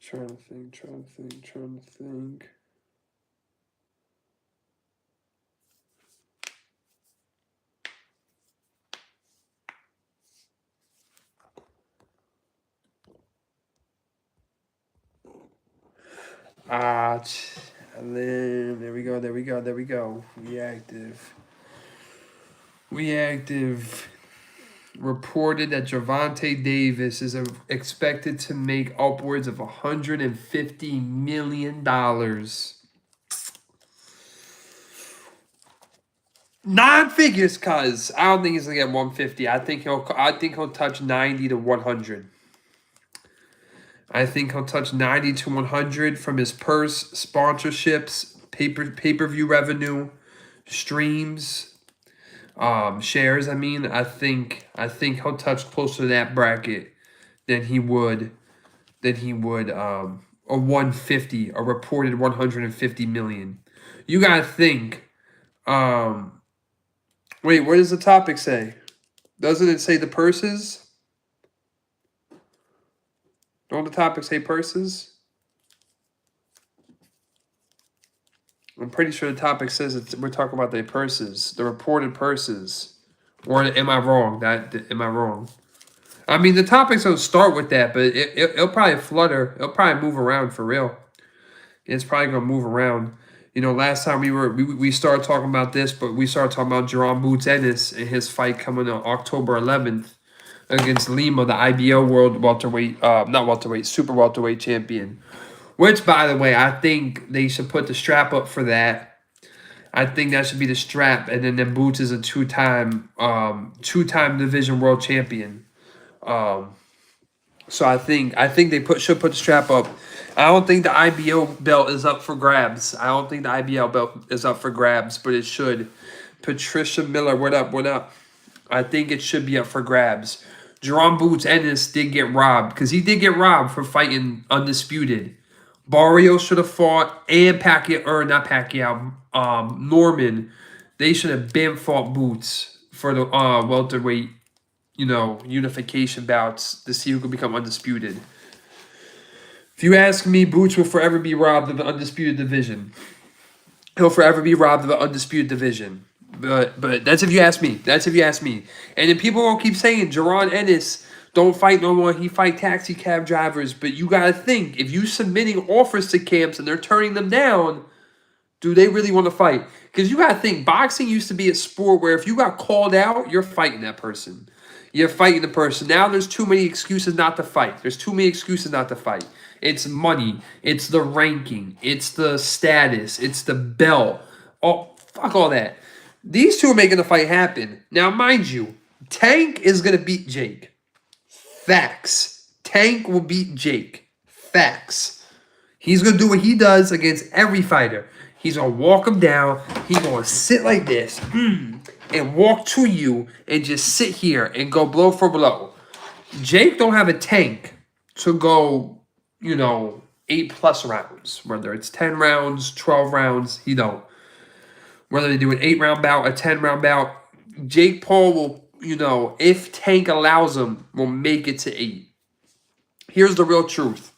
Trying to think. And then there we go. We active. Reported that Gervonta Davis is expected to make upwards of $150 million. Nine figures, cuz I don't think he's gonna get 150. I think he'll touch 90 to 100. I think he'll touch 90 to 100 from his purse, sponsorships, pay-per-view revenue, streams, shares. I mean, I think he'll touch closer to that bracket than he would a 150, a reported 150 million. You gotta think. Wait, what does the topic say? Doesn't it say the purses? Don't the topic say purses? I'm pretty sure the topic says we're talking about the purses, the reported purses. Or am I wrong? Am I wrong? I mean, the topics don't start with that, but it'll probably flutter. It'll probably move around for real. It's probably gonna move around. You know, last time we started talking about this, but we started talking about Jaron Ennis and his fight coming on October 11th against Lima, the IBO World welterweight, not welterweight, super welterweight champion. Which, by the way, I think they should put the strap up for that. I think that should be the strap, and then Boots is a two-time division world champion. So I think they should put the strap up. I don't think the IBO belt is up for grabs. But it should. Patricia Miller, what up? I think it should be up for grabs. Jaron Ennis did get robbed, because he did get robbed for fighting undisputed. Barrios should have fought, and Norman. They should have been fought Boots for the welterweight, unification bouts to see who could become undisputed. If you ask me, Boots will forever be robbed of the undisputed division. He'll forever be robbed of the undisputed division. But that's if you ask me. And then people won't keep saying Jaron Ennis don't fight no more. He fight taxi cab drivers. But you got to think, if you submitting offers to camps and they're turning them down, do they really want to fight? Because you got to think, boxing used to be a sport where if you got called out, you're fighting that person. You're fighting the person. Now there's too many excuses not to fight. It's money. It's the ranking. It's the status. It's the belt. Oh, fuck all that. These two are making the fight happen. Now, mind you, Tank is going to beat Jake. Facts. Tank will beat Jake. Facts. He's going to do what he does against every fighter. He's going to walk him down. He's going to sit like this and walk to you and just sit here and go blow for blow. Jake don't have a tank to go, 8+ rounds. Whether it's 10 rounds, 12 rounds, he don't. Whether they do an 8-round bout, a 10-round bout, Jake Paul will, if Tank allows him, will make it to 8. Here's the real truth.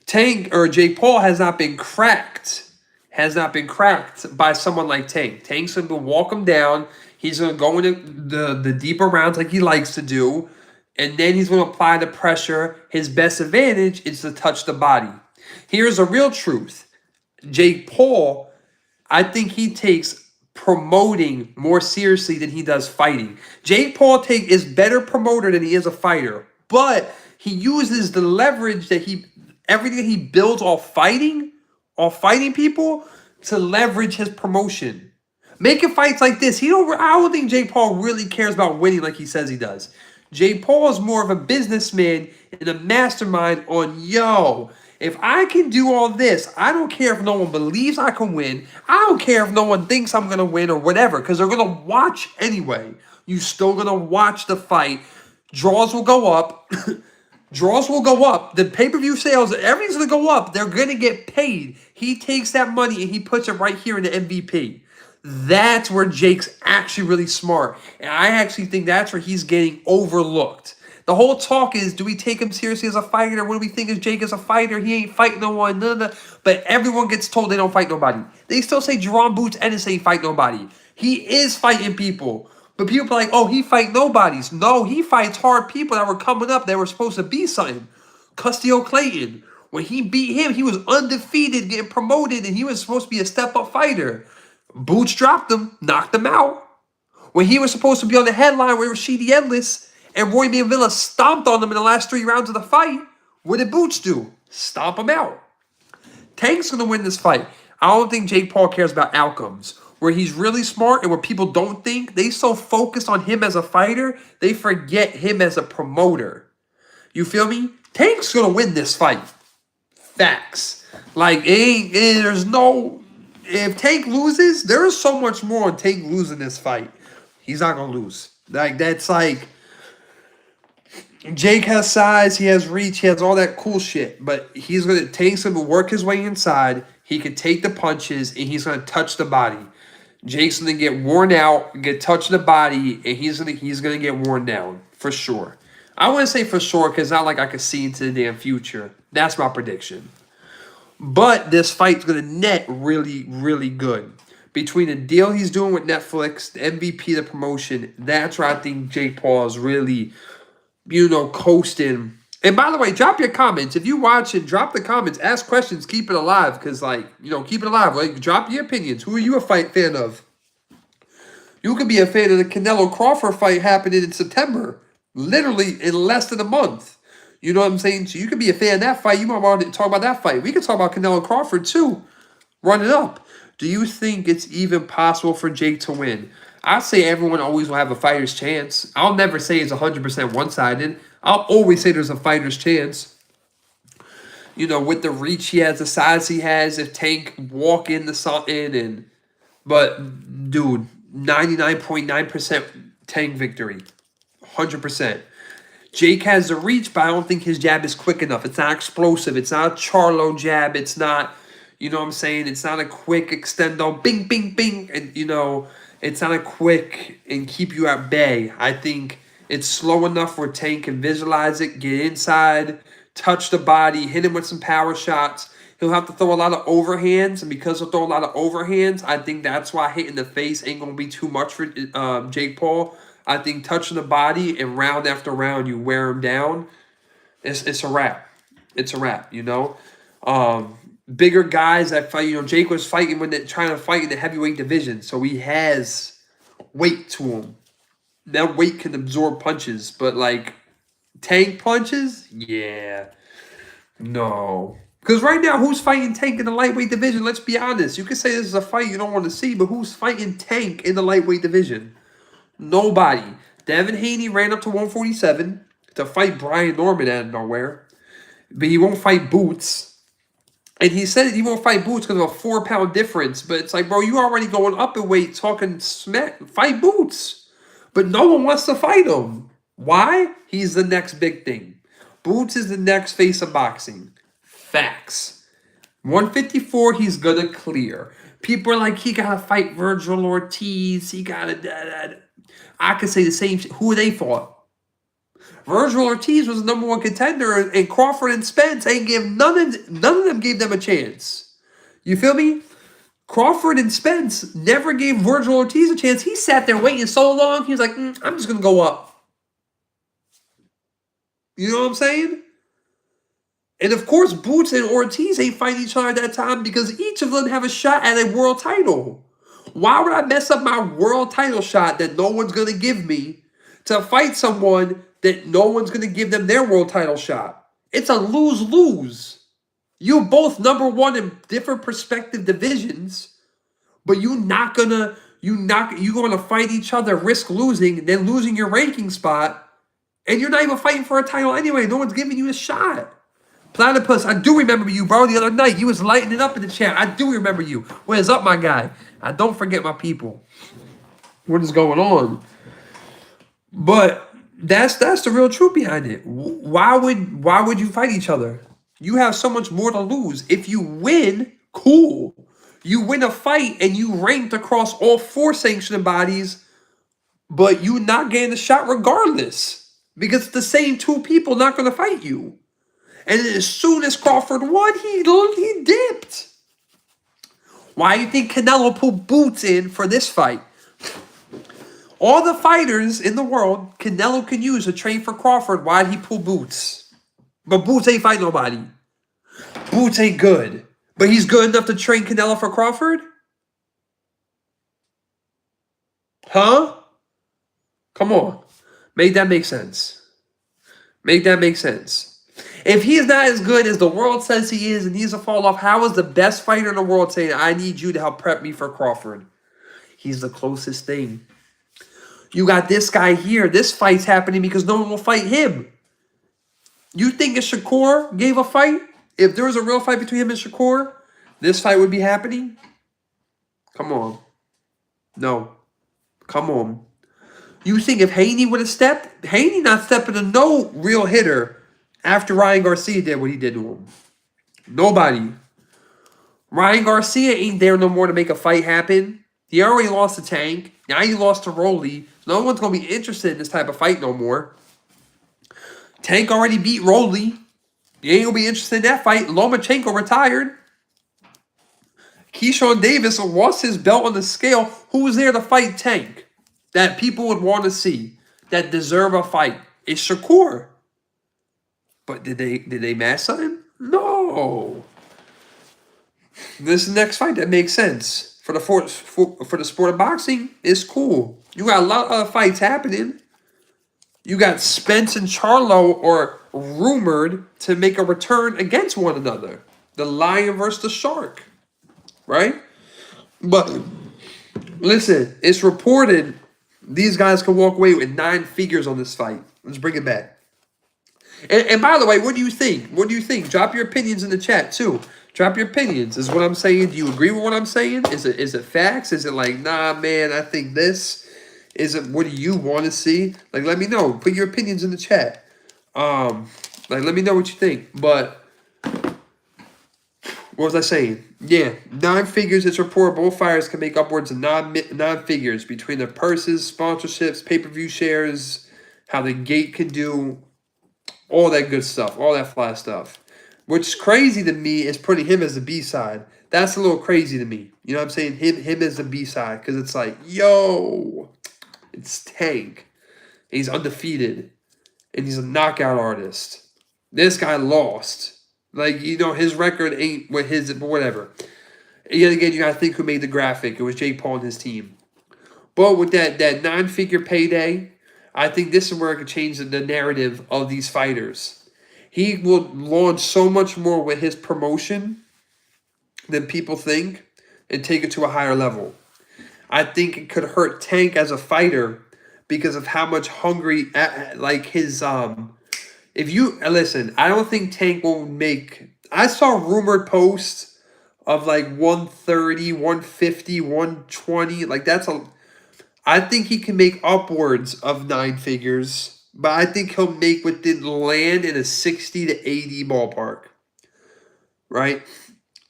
Jake Paul has not been cracked. By someone like Tank. Tank's going to walk him down. He's going to go into the deeper rounds like he likes to do. And then he's going to apply the pressure. His best advantage is to touch the body. Here's the real truth. Jake Paul, I think he takes promoting more seriously than he does fighting. Jake Paul is better promoter than he is a fighter. But he uses the leverage everything that he builds off fighting people to leverage his promotion. Making fights like this, I don't think Jake Paul really cares about winning like he says he does. Jake Paul is more of a businessman and a mastermind on, if I can do all this, I don't care if no one believes I can win. I don't care if no one thinks I'm going to win or whatever, because they're going to watch anyway. You still going to watch the fight. Draws will go up. The pay-per-view sales, everything's going to go up. They're going to get paid. He takes that money and he puts it right here in the MVP. That's where Jake's actually really smart. And I actually think that's where he's getting overlooked. The whole talk is, do we take him seriously as a fighter? What do we think of Jake as a fighter? He ain't fighting no one. None of that. But everyone gets told they don't fight nobody. They still say Jaron Ennis ain't fight nobody. He is fighting people. But people are like, oh, he fight nobodies. No, he fights hard people that were coming up that were supposed to be something. Custio Clayton. When he beat him, he was undefeated, getting promoted, and he was supposed to be a step-up fighter. Boots dropped him, knocked him out. When he was supposed to be on the headline with Rashidi Endless, and Roy Manvilla stomped on him in the last 3 rounds of the fight, what did Boots do? Stomp him out. Tank's going to win this fight. I don't think Jake Paul cares about outcomes. Where he's really smart and where people don't think, they so focused on him as a fighter, they forget him as a promoter. You feel me? Tank's going to win this fight. Facts. Like, there's no... If Tank loses, there is so much more on Tank losing this fight. He's not going to lose. Like, that's like... Jake has size, he has reach, he has all that cool shit. But he's going to... Tank's going to work his way inside. He can take the punches, and he's going to touch the body. Jake's going to get worn out, get touched in the body, and he's gonna get worn down. For sure. I wouldn't say for sure, because not like I can see into the damn future. That's my prediction. But this fight's going to net really, really good. Between the deal he's doing with Netflix, the MVP, the promotion, that's where I think Jake Paul is really, coasting. And by the way, drop your comments. If you watch it, drop the comments. Ask questions. Keep it alive. Because, keep it alive. Like, drop your opinions. Who are you a fan of? You could be a fan of the Canelo Crawford fight happening in September. Literally in less than a month. You know what I'm saying? So you could be a fan of that fight. You might want to talk about that fight. We could talk about Canelo Crawford, too. Run it up. Do you think it's even possible for Jake to win? I say everyone always will have a fighter's chance. I'll never say it's 100% one-sided. I'll always say there's a fighter's chance. With the reach he has, the size he has, if Tank walk into something but, dude, 99.9% Tank victory. 100%. Jake has the reach, but I don't think his jab is quick enough. It's not explosive. It's not a Charlo jab. It's not, it's not a quick extendo, bing, bing, bing. And, it's not a quick and keep you at bay. I think it's slow enough where Tank can visualize it, get inside, touch the body, hit him with some power shots. He'll have to throw a lot of overhands, and because he'll throw a lot of overhands, I think that's why hitting the face ain't going to be too much for Jake Paul. I think touching the body and round after round, you wear him down. It's a wrap. It's a wrap, Bigger guys that fight, Jake was fighting trying to fight in the heavyweight division, so he has weight to him. That weight can absorb punches, but Tank punches, yeah, no. Because right now, who's fighting Tank in the lightweight division? Let's be honest. You could say this is a fight you don't want to see, but who's fighting Tank in the lightweight division? Nobody. Devin Haney ran up to 147 to fight Brian Norman out of nowhere, but he won't fight Boots. And he said he won't fight Boots because of a 4-pound difference. But it's like, bro, you already going up in weight talking smack. Fight Boots. But no one wants to fight him. Why? He's the next big thing. Boots is the next face of boxing. Facts. 154, he's going to clear. People are like, he got to fight Virgil Ortiz. He got to... I could say the same shit. Who they fought? Virgil Ortiz was the #1 contender, and Crawford and Spence ain't give none of them gave them a chance. You feel me? Crawford and Spence never gave Virgil Ortiz a chance. He sat there waiting so long. He was like, I'm just gonna go up. You know what I'm saying? And of course, Boots and Ortiz ain't fighting each other at that time because each of them have a shot at a world title. Why would I mess up my world title shot that no one's gonna give me to fight someone that no one's going to give them their world title shot? It's a lose-lose. You both #1 in different perspective divisions, but you're going to fight each other, risk losing, then losing your ranking spot, and you're not even fighting for a title anyway. No one's giving you a shot. Platypus, I do remember you, bro. The other night, you was lighting it up in the chat. I do remember you. What is up, my guy? I don't forget my people. What is going on? But that's the real truth behind it. Why would you fight each other? You have so much more to lose. If you win, cool. You win a fight and you ranked across all 4 sanctioning bodies, but you not getting the shot regardless. Because the same two people not going to fight you. And as soon as Crawford won, he dipped. Why do you think Canelo pulled boots in for this fight? All the fighters in the world, Canelo can use to train for Crawford. Why'd he pull boots? But Boots ain't fight nobody. Boots ain't good. But he's good enough to train Canelo for Crawford? Huh? Come on. Make that make sense. Make that make sense. If he's not as good as the world says he is and he's a fall off, how is the best fighter in the world saying, I need you to help prep me for Crawford? He's the closest thing. You got this guy here. This fight's happening because no one will fight him. You think if Shakur gave a fight, if there was a real fight between him and Shakur, this fight would be happening? Come on. No. Come on. You think if Haney would have stepped, Haney not stepping to no real hitter after Ryan Garcia did what he did to him. Nobody. Ryan Garcia ain't there no more to make a fight happen. He already lost to Tank. Now he lost to Rolly. No one's going to be interested in this type of fight no more. Tank already beat Rolly. You ain't going to be interested in that fight. Lomachenko retired. Keyshawn Davis lost his belt on the scale. Who was there to fight Tank that people would want to see, that deserve a fight? It's Shakur. But did they match something? No. This next fight that makes sense for the sport of boxing is cool. You got a lot of other fights happening. You got Spence and Charlo are rumored to make a return against one another. The lion versus the shark. Right? But listen, it's reported these guys can walk away with 9 figures on this fight. Let's bring it back. And by the way, what do you think? What do you think? Drop your opinions in the chat too. Drop your opinions. Is what I'm saying. Do you agree with what I'm saying? Is it facts? Is it like, nah, man, I think this? Is it, what do you want to see? Like, let me know. Put your opinions in the chat. Let me know what you think. But what was I saying? Yeah, 9 figures. It's reported both fighters can make upwards of 9 figures between the purses, sponsorships, pay-per-view shares, how the gate can do, all that good stuff, all that fly stuff. What's crazy to me is putting him as the B-side. That's a little crazy to me. You know what I'm saying? Him as the B-side. Because it's like, yo, it's Tank. He's undefeated. And he's a knockout artist. This guy lost. Like, you know, his record ain't what his, but whatever. Yet again, you got to think who made the graphic. It was Jake Paul and his team. But with that 9-figure payday, I think this is where it could change the narrative of these fighters. He will launch so much more with his promotion than people think and take it to a higher level. I think it could hurt Tank as a fighter because of how much hungry, like his, if you, listen, I don't think Tank will make, I saw rumored posts of like 130, 150, 120, like that's a, I think he can make upwards of 9 figures. But I think he'll make within land in a 60 to 80 ballpark. Right?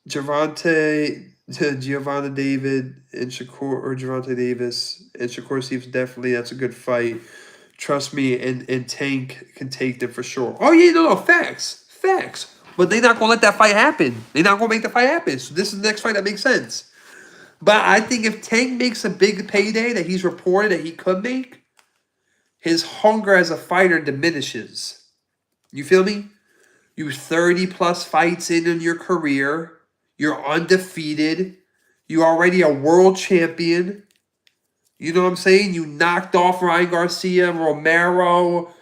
Gervonta David and Shakur, or Gervonta Davis and Shakur Stevenson, definitely that's a good fight. Trust me, and Tank can take them for sure. Oh yeah, no, facts. But they're not gonna let that fight happen. They're not gonna make the fight happen. So this is the next fight that makes sense. But I think if Tank makes a big payday that he's reported that he could make, his hunger as a fighter diminishes. You feel me? You 30-plus fights in your career. You're undefeated. You're already a world champion. You know what I'm saying? You knocked off Ryan Garcia, Romero,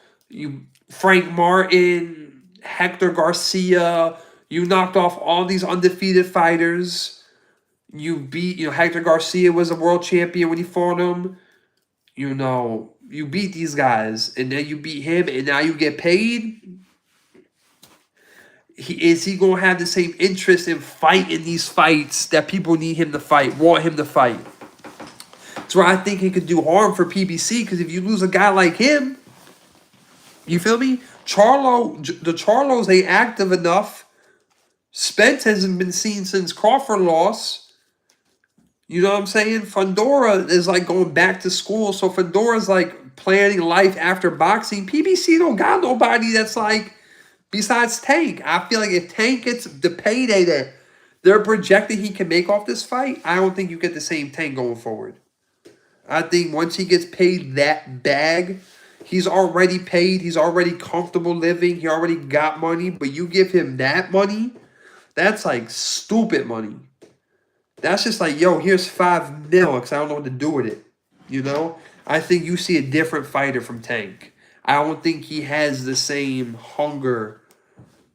Frank Martin, Hector Garcia. You knocked off all these undefeated fighters. You beat, Hector Garcia was a world champion when he fought him. You beat these guys, and then you beat him, and now you get paid. Is he going to have the same interest in fighting these fights that people need him to fight, want him to fight? That's where I think he could do harm for PBC, because if you lose a guy like him, you feel me? The Charlos ain't active enough. Spence hasn't been seen since Crawford lost. You know what I'm saying? Fundora is like going back to school, so Fundora's like planning life after boxing, PBC don't got nobody that's like, besides Tank. I feel like if Tank gets the payday that they're projecting he can make off this fight, I don't think you get the same Tank going forward. I think once he gets paid that bag, he's already paid. He's already comfortable living. He already got money. But you give him that money, that's like stupid money. That's just like, yo, here's $5 million because I don't know what to do with it. You know? I think you see a different fighter from Tank. I don't think he has the same hunger.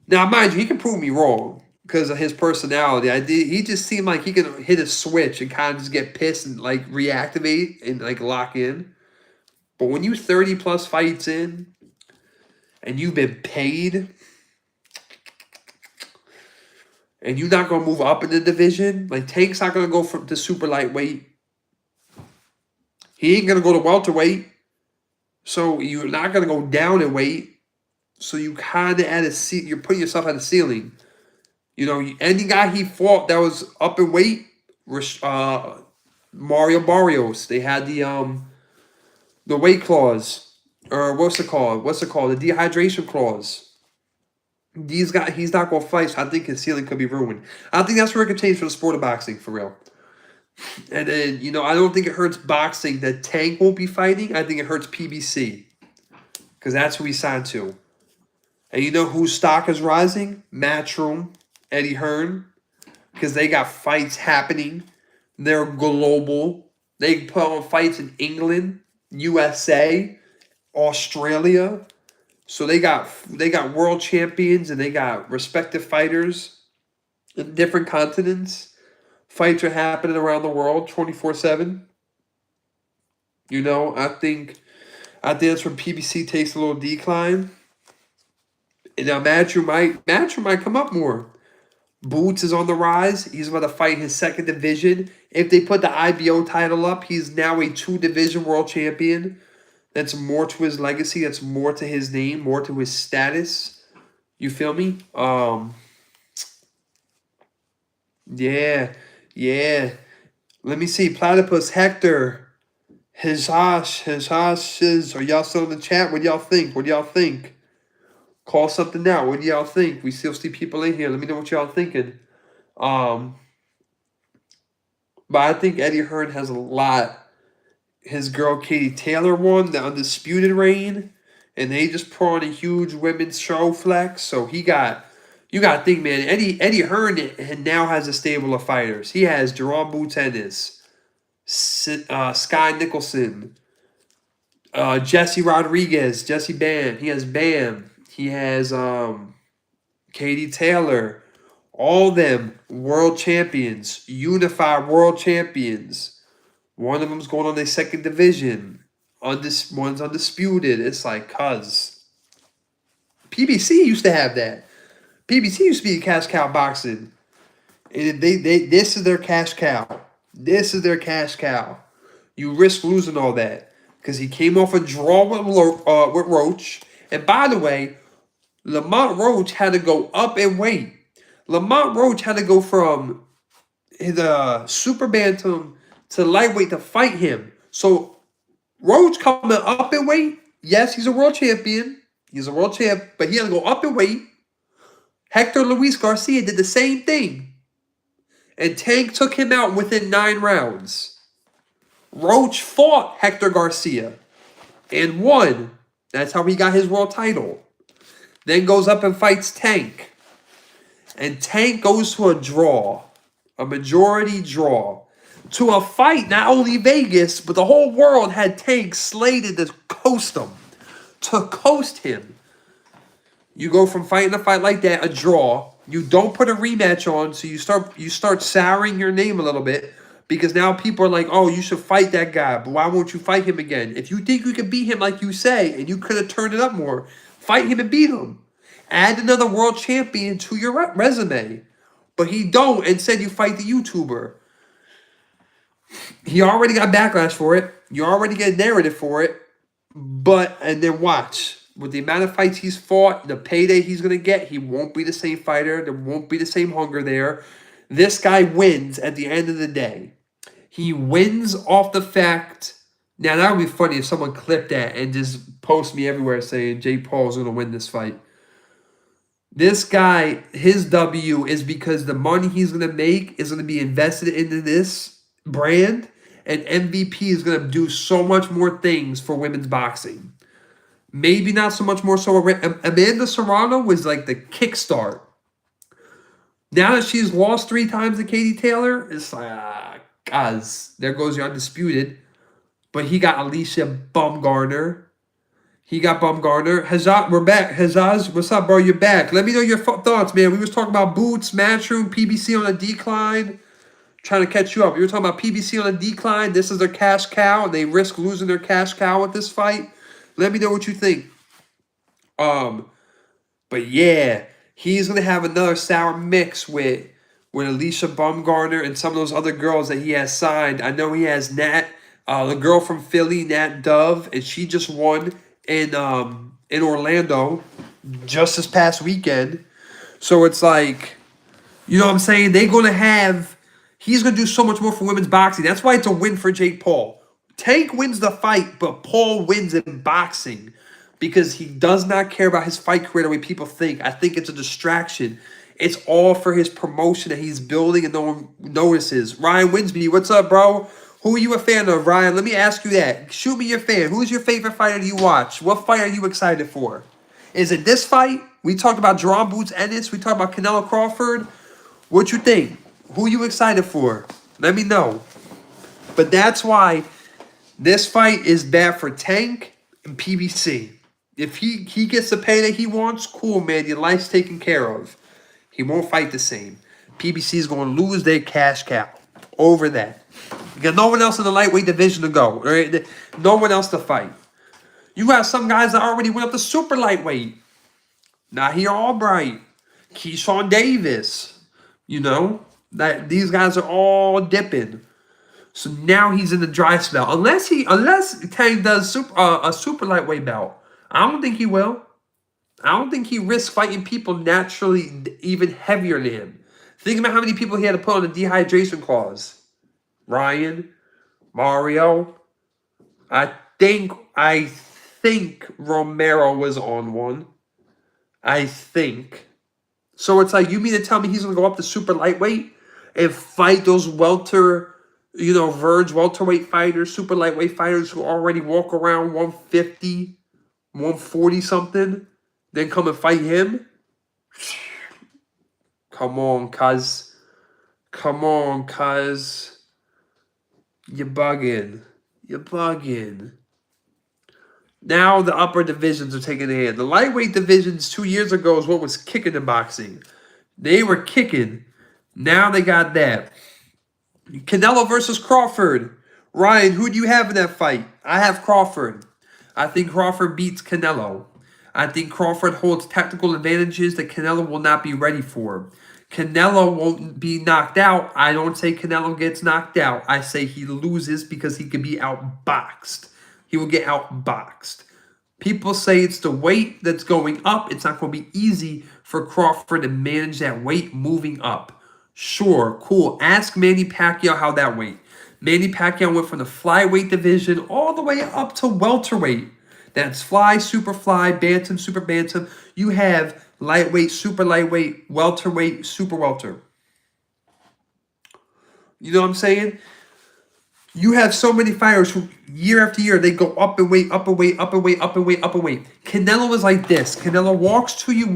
Now, mind you, he can prove me wrong because of his personality. He just seemed like he could hit a switch and kind of just get pissed and like reactivate and like lock in. But when you 30 plus fights in and you've been paid and you're not gonna move up in the division, like Tank's not gonna go from to super lightweight. He ain't gonna go to welterweight. So you're not gonna go down in weight. So you kind of you're putting yourself at a ceiling. You know, any guy he fought that was up in weight, Mario Barrios, they had the weight clause, or what's it called? The dehydration clause. These guys, he's not gonna fight. So I think his ceiling could be ruined. I think that's where it could change for the sport of boxing for real. And then, you know, I don't think it hurts boxing that Tank won't be fighting. I think it hurts PBC because that's who he signed to. And you know whose stock is rising? Matchroom, Eddie Hearn, because they got fights happening. They're global. They put on fights in England, USA, Australia. So they got world champions and they got respective fighters in different continents. Fights are happening around the world 24/7. You know, I think that's where PBC takes a little decline. And now Matchroom might come up more. Boots is on the rise. He's about to fight his second division. If they put the IBO title up, he's now a 2-division world champion. That's more to his legacy. That's more to his name, more to his status. You feel me? Yeah. Let me see. Platypus Hector. His Are y'all still in the chat? What do y'all think? Call something out. What do y'all think? We still see people in here. Let me know what y'all thinking. But I think Eddie Hearn has a lot. His girl Katie Taylor won the undisputed reign, and they just put on a huge women's show flex. So you got to think, man. Eddie Hearn now has a stable of fighters. He has Jaron Ennis, Sky Nicholson, Jesse Rodriguez, Jesse Bam. He has Bam. He has Katie Taylor. All them world champions, unified world champions. One of them's going on their second division. One's undisputed. It's like, cuz. PBC used to have that. PBC used to be cash cow boxing. And this is their cash cow. This is their cash cow. You risk losing all that. Because he came off a draw with Roach. And by the way, Lamont Roach had to go up in weight. Lamont Roach had to go from the super bantam to lightweight to fight him. So Roach coming up in weight. Yes, he's a world champion. He's a world champ, but he had to go up in weight. Hector Luis Garcia did the same thing. And Tank took him out within 9 rounds. Roach fought Hector Garcia and won. That's how he got his world title. Then goes up and fights Tank. And Tank goes to a draw. A majority draw. To a fight, not only Vegas, but the whole world had Tank slated to coast him. To coast him. You go from fighting a fight like that, a draw. You don't put a rematch on, so you start souring your name a little bit. Because now people are like, oh, you should fight that guy, but why won't you fight him again? If you think you can beat him like you say, and you could have turned it up more, fight him and beat him. Add another world champion to your resume. But he don't, and said you fight the YouTuber. He already got backlash for it. You already get a narrative for it. And then watch. With the amount of fights he's fought, the payday he's going to get, he won't be the same fighter. There won't be the same hunger there. This guy wins at the end of the day. He wins off the fact Now, that would be funny if someone clipped that and just post me everywhere saying Jake Paul's going to win this fight. This guy, his W is because the money he's going to make is going to be invested into this brand, and MVP is going to do so much more things for women's boxing. Maybe not so much more so. Amanda Serrano was like the kickstart. Now that she's lost 3 times to Katie Taylor, it's like, guys, there goes your undisputed. But he got Alicia Baumgartner. Hazaz, we're back. Hazaz, what's up, bro? You're back. Let me know your thoughts, man. We was talking about Boots, Matchroom, PBC on a decline. Trying to catch you up. You were talking about PBC on a decline. This is their cash cow. They risk losing their cash cow with this fight. Let me know what you think. But yeah, he's gonna have another sour mix with Alicia Baumgartner and some of those other girls that he has signed. I know he has Nat, the girl from Philly, Nat Dove, and she just won in Orlando just this past weekend. So it's like, you know what I'm saying? He's going to do so much more for women's boxing. That's why it's a win for Jake Paul. Tank wins the fight, but Paul wins in boxing because he does not care about his fight career the way people think. I think it's a distraction. It's all for his promotion that he's building and no one notices. Ryan Winsby, what's up, bro? Who are you a fan of, Ryan? Let me ask you that. Shoot me your fan. Who's your favorite fighter you watch? What fight are you excited for? Is it this fight? We talked about Jaron Ennis. We talked about Canelo Crawford. What you think? Who you excited for? Let me know. But that's why this fight is bad for Tank and PBC. If he gets the pay that he wants, cool, man. Your life's taken care of. He won't fight the same. PBC is going to lose their cash cow over that. You got no one else in the lightweight division to go. Right? No one else to fight. You got some guys that already went up to super lightweight. Nahi Albright, Keyshawn Davis. You know, that these guys are all dipping. So now he's in the dry spell. Unless Tank does a super lightweight belt. I don't think he will. I don't think he risks fighting people naturally even heavier than him. Think about how many people he had to put on a dehydration clause. Ryan, Mario. I think Romero was on one. I think. So it's like, you mean to tell me he's going to go up to super lightweight and fight those verge welterweight fighters, super lightweight fighters who already walk around 150, 140 something, then come and fight him? Come on, cuz. You're bugging. Now the upper divisions are taking a hand. The lightweight divisions 2 years ago is what was kicking in boxing. They were kicking. Now they got that. Canelo versus Crawford. Ryan, who do you have in that fight? I have Crawford. I think Crawford beats Canelo. I think Crawford holds tactical advantages that Canelo will not be ready for. Canelo won't be knocked out. I don't say Canelo gets knocked out. I say he loses because he could be outboxed. He will get outboxed. People say it's the weight that's going up. It's not going to be easy for Crawford to manage that weight moving up. Sure, cool. Ask Manny Pacquiao how that weight. Manny Pacquiao went from the flyweight division all the way up to welterweight. That's fly, super fly, bantam, super bantam. You have lightweight, super lightweight, welterweight, super welter. You know what I'm saying? You have so many fighters who, year after year, they go up in weight, up in weight, up in weight, up in weight, up in weight. Canelo is like this. Canelo walks to you,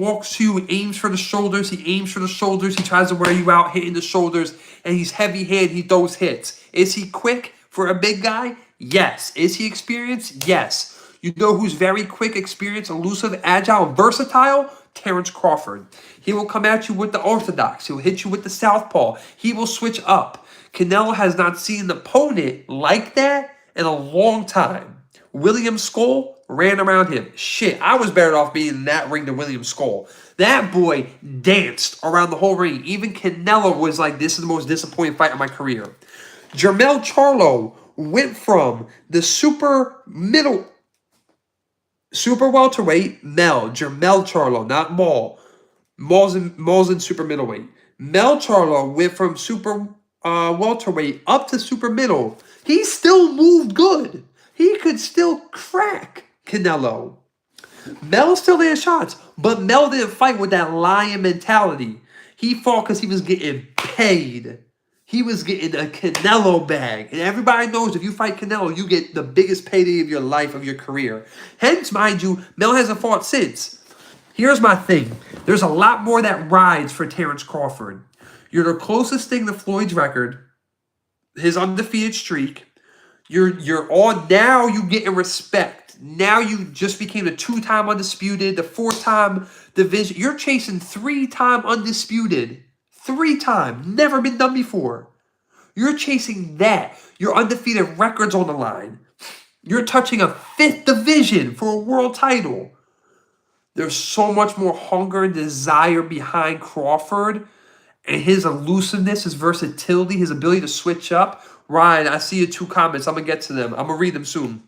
aims for the shoulders. He aims for the shoulders. He tries to wear you out, hitting the shoulders, and he's heavy hand. He throws hits. Is he quick for a big guy? Yes. Is he experienced? Yes. You know who's very quick, experienced, elusive, agile, versatile? Terrence Crawford. He will come at you with the orthodox. He will hit you with the southpaw. He will switch up. Canelo has not seen an opponent like that in a long time. William Skoll ran around him. Shit, I was better off being in that ring than William Skoll. That boy danced around the whole ring. Even Canelo was like, this is the most disappointing fight of my career. Jermell Charlo went from the super welterweight, Jermell Charlo, not Maul. Maul's in super middleweight. Mel Charlo went from super welterweight up to super middle. He still moved good. still crack Canelo. Mel still lands shots, but Mel didn't fight with that lion mentality. He fought because he was getting paid. He was getting a Canelo bag. And everybody knows if you fight Canelo, you get the biggest payday of your life, of your career. Hence, mind you, Mel hasn't fought since. Here's my thing. There's a lot more that rides for Terrence Crawford. You're the closest thing to Floyd's record, his undefeated streak. You're on now. You getting respect. Now you just became the 2-time undisputed, the 4-time division. You're chasing 3-time undisputed. 3-time. Never been done before. You're chasing that. Your undefeated records on the line. You're touching a 5th division for a world title. There's so much more hunger and desire behind Crawford and his elusiveness, his versatility, his ability to switch up. Ryan, I see your 2 comments. I'm going to get to them. I'm going to read them soon.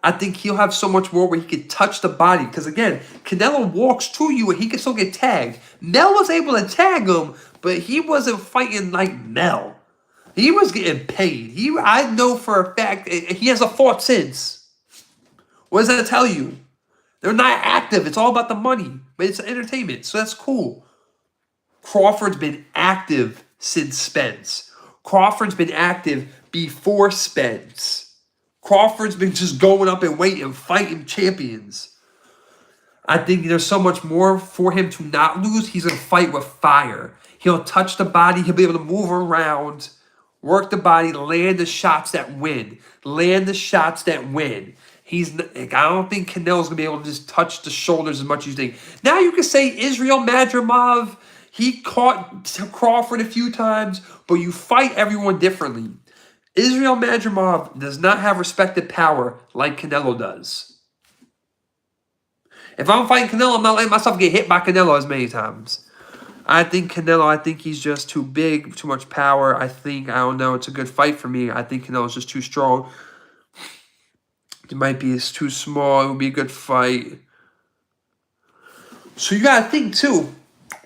I think he'll have so much more where he could touch the body. Because, again, Canelo walks to you and he can still get tagged. Mel was able to tag him, but he wasn't fighting like Mel. He was getting paid. I know for a fact he hasn't fought since. What does that tell you? They're not active. It's all about the money. But it's entertainment, so that's cool. Crawford's been active since Spence. Crawford's been active before Spence. Crawford's been just going up and waiting, fighting champions. I think there's so much more for him to not lose. He's going to fight with fire. He'll touch the body. He'll be able to move around, work the body, land the shots that win. Land the shots that win. I don't think Canelo's going to be able to just touch the shoulders as much as you think. Now you can say Israel Madrimov, he caught Crawford a few times, but you fight everyone differently. Israel Madrimov does not have respected power like Canelo does. If I'm fighting Canelo, I'm not letting myself get hit by Canelo as many times. I think he's just too big, too much power. I don't know, it's a good fight for me. I think Canelo's just too strong. It might be too small. It would be a good fight. So you got to think, too.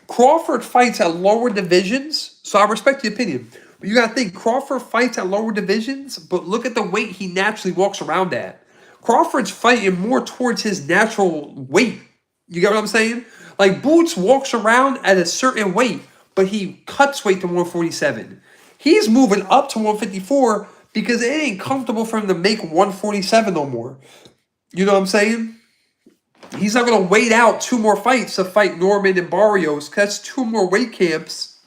Crawford fights at lower divisions, so I respect the opinion. But you got to think, Crawford fights at lower divisions, but look at the weight he naturally walks around at. Crawford's fighting more towards his natural weight. You get what I'm saying? Like, Boots walks around at a certain weight, but he cuts weight to 147. He's moving up to 154 because it ain't comfortable for him to make 147 no more. You know what I'm saying? He's not going to wait out 2 more fights to fight Norman and Barrios. That's 2 more weight camps.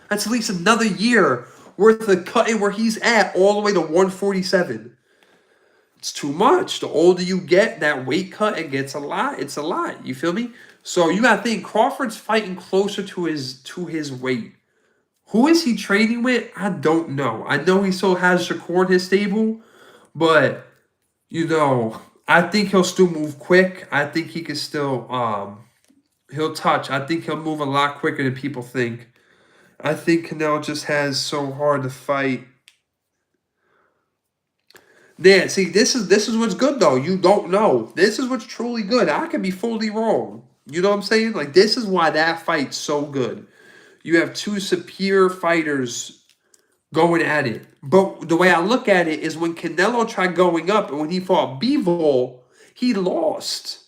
That's at least another year worth of cutting where he's at all the way to 147. It's too much. The older you get, that weight cut, it gets a lot. It's a lot. You feel me? So you got to think Crawford's fighting closer to his weight. Who is he training with? I don't know. I know he still has Shakur in his stable, but, I think he'll still move quick. I think he can still, he'll touch. I think he'll move a lot quicker than people think. I think Canelo just has so hard to fight. Yeah, see, this is what's good, though. You don't know. This is what's truly good. I could be fully wrong. You know what I'm saying? Like, this is why that fight's so good. You have 2 superior fighters going at it. But the way I look at it is when Canelo tried going up and when he fought Bivol, he lost.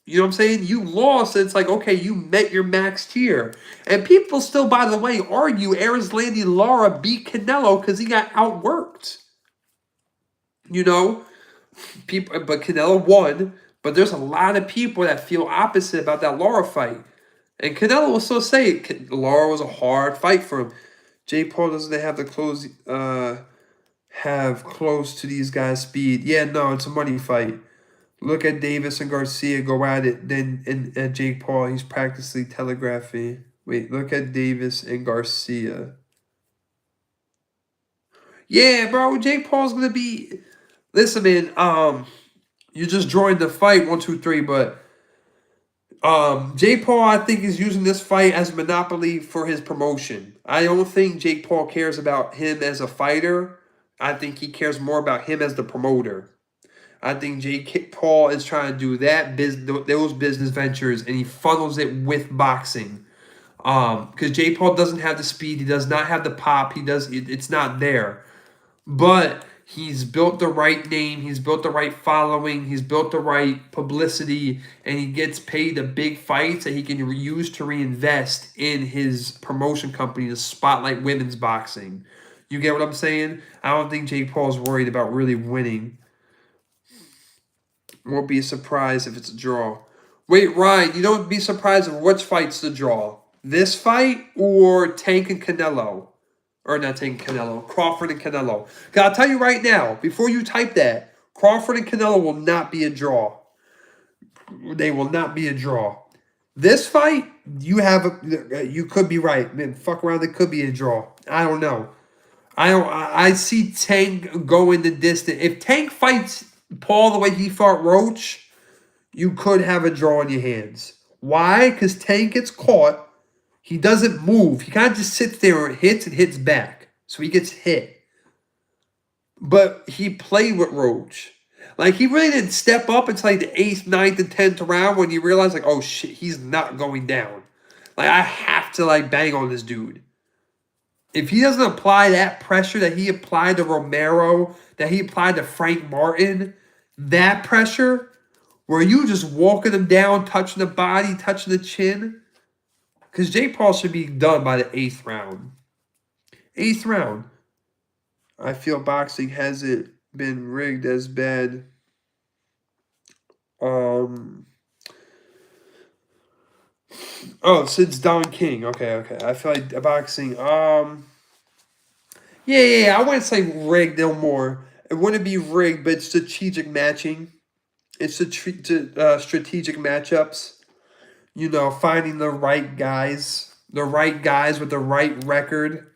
You know what I'm saying? You lost. It's like, okay, you met your max tier. And people still, by the way, argue Erislandy Lara beat Canelo because he got outworked. People, but Canelo won. But there's a lot of people that feel opposite about that Lara fight. And Canelo will still say Lara was a hard fight for him. Jake Paul doesn't have close to these guys' speed. Yeah, no, it's a money fight. Look at Davis and Garcia go at it. Then at Jake Paul, he's practically telegraphing. Wait, look at Davis and Garcia. Yeah, bro, Jake Paul's gonna be. Listen, man. You just joined the fight 1, 2, 3, but Jake Paul, I think, is using this fight as a monopoly for his promotion. I don't think Jake Paul cares about him as a fighter. I think he cares more about him as the promoter. I think Jake Paul is trying to do those business ventures, and he funnels it with boxing. Because Jake Paul doesn't have the speed, he does not have the pop, it's not there. But He's built the right name. He's built the right following. He's built the right publicity. And he gets paid the big fights that he can use to reinvest in his promotion company to spotlight women's boxing. You get what I'm saying? I don't think Jake Paul's worried about really winning. Won't be surprised if it's a draw. Wait, Ryan, you don't be surprised if which fight's the draw? This fight or Tank and Canelo? Or not Tank and Canelo, Crawford and Canelo. Because I'll tell you right now, before you type that, Crawford and Canelo will not be a draw. They will not be a draw. This fight, you could be right. Man, fuck around, it could be a draw. I don't know. I see Tank going the distance. If Tank fights Paul the way he fought Roach, you could have a draw in your hands. Why? Because Tank gets caught. He doesn't move. He kind of just sits there and hits back. So he gets hit. But he played with Roach. Like, he really didn't step up until like the 8th, 9th, and 10th round when you realize, like, oh shit, he's not going down. Like, I have to, like, bang on this dude. If he doesn't apply that pressure that he applied to Romero, that he applied to Frank Martin, that pressure, where you just walking him down, touching the body, touching the chin, because Jake Paul should be done by the 8th round. 8th round. I feel boxing hasn't been rigged as bad. Oh, since Don King. Okay. I feel like boxing. Yeah. I wouldn't say rigged no more. It wouldn't be rigged, but strategic matching. It's strategic matchups. You know, finding the right guys with the right record,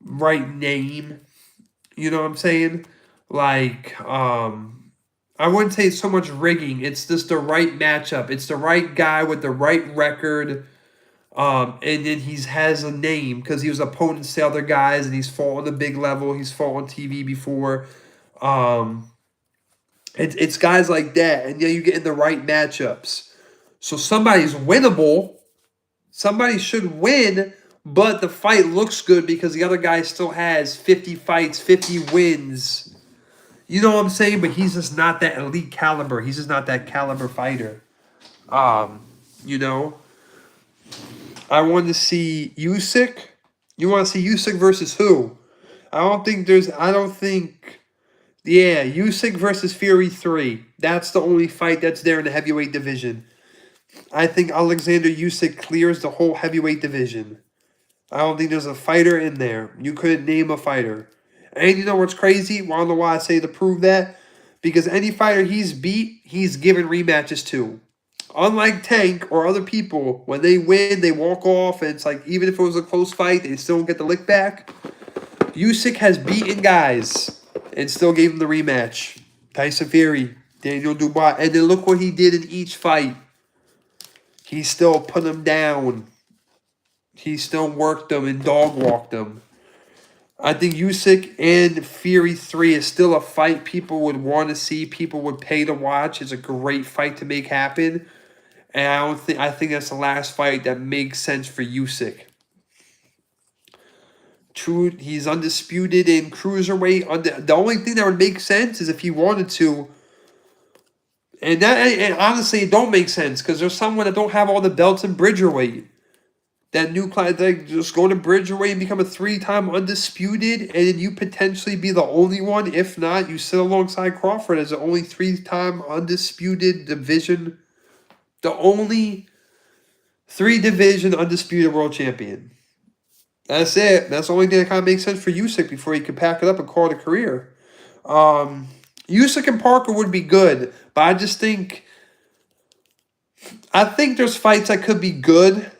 right name. You know what I'm saying? Like, I wouldn't say so much rigging. It's just the right matchup. It's the right guy with the right record. And then he has a name because he was opponents to other guys and he's fought on the big level. He's fought on TV before. It's guys like that. And you get in the right matchups. So somebody's winnable. Somebody should win, but the fight looks good because the other guy still has 50 fights, 50 wins. You know what I'm saying? But he's just not that elite caliber. He's just not that caliber fighter. You know? I want to see Usyk. You want to see Usyk versus who? Yeah, Usyk versus Fury 3. That's the only fight that's there in the heavyweight division. I think Oleksandr Usyk clears the whole heavyweight division. I don't think there's a fighter in there. You couldn't name a fighter. And you know what's crazy? Want to know why I say to prove that? Because any fighter he's beat, he's given rematches to. Unlike Tank or other people, when they win, they walk off, and it's like, even if it was a close fight, they still don't get the lick back. Usyk has beaten guys and still gave him the rematch. Tyson Fury, Daniel Dubois. And then look what he did in each fight. He still put him down. He still worked them and dog walked them. I think Usyk and Fury 3 is still a fight people would want to see. People would pay to watch. It's a great fight to make happen. And I think that's the last fight that makes sense for Usyk. True, he's undisputed in cruiserweight. The only thing that would make sense is if he wanted to. And honestly, it don't make sense because there's someone that don't have all the belts in Bridgerweight. That new class, they just go to Bridgerweight and become a 3-time undisputed, and then you potentially be the only one. If not, you sit alongside Crawford as the only 3-time undisputed division, the only 3-division undisputed world champion. That's it. That's the only thing that kind of makes sense for Usyk before he could pack it up and call it a career. Usyk and Parker would be good, but I think there's fights that could be good.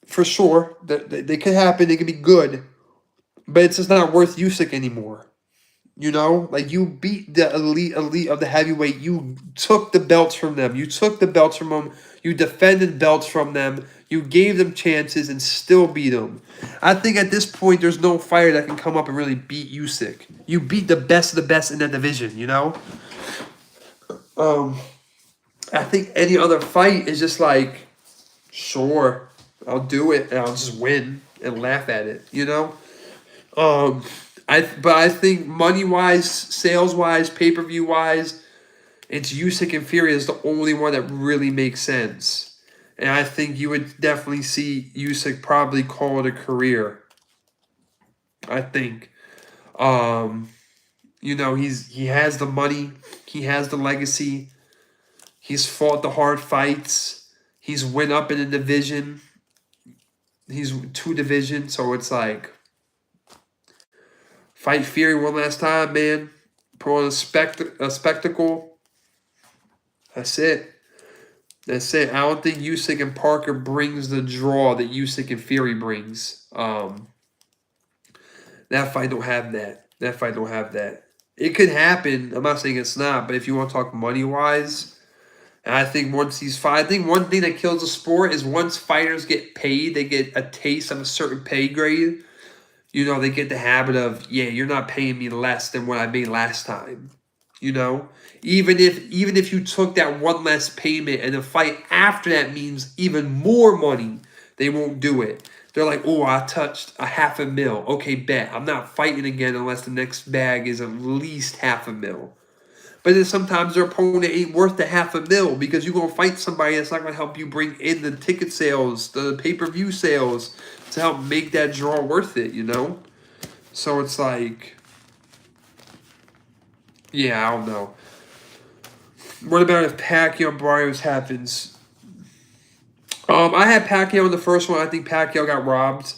For sure, they could happen. They could be good, but it's just not worth Usyk anymore. You know, like you beat the elite of the heavyweight. You took the belts from them. You defended belts from them. You gave them chances and still beat them. I think at this point, there's no fighter that can come up and really beat Usyk. You beat the best of the best in that division. You know. I think any other fight is just like, sure. I'll do it, and I'll just win and laugh at it, you know? But I think money wise, sales wise, pay per view wise, it's Usyk and Fury is the only one that really makes sense. And I think you would definitely see Usyk probably call it a career. I think. Um, he has the money, he has the legacy, he's fought the hard fights, he's went up in a division, he's 2 divisions, so it's like fight Fury one last time, man. Put on a spectacle. That's it. That's it. I don't think Usyk and Parker brings the draw that Usyk and Fury brings. That fight don't have that. That fight don't have that. It could happen. I'm not saying it's not, but if you want to talk money wise, and I think once these fight, I think one thing that kills the sport is once fighters get paid, they get a taste of a certain pay grade. They get the habit of, yeah, you're not paying me less than what I made last time. Even if you took that one less payment and the fight after that means even more money, they won't do it. They're like, oh, I touched a $500,000. Okay, bet. I'm not fighting again unless the next bag is at least $500,000. But then sometimes their opponent ain't worth the $500,000 because you're going to fight somebody that's not going to help you bring in the ticket sales, the pay-per-view sales to help make that draw worth it, So it's like, yeah, I don't know. What about if Pacquiao and Barrios happens? I had Pacquiao in the first one. I think Pacquiao got robbed.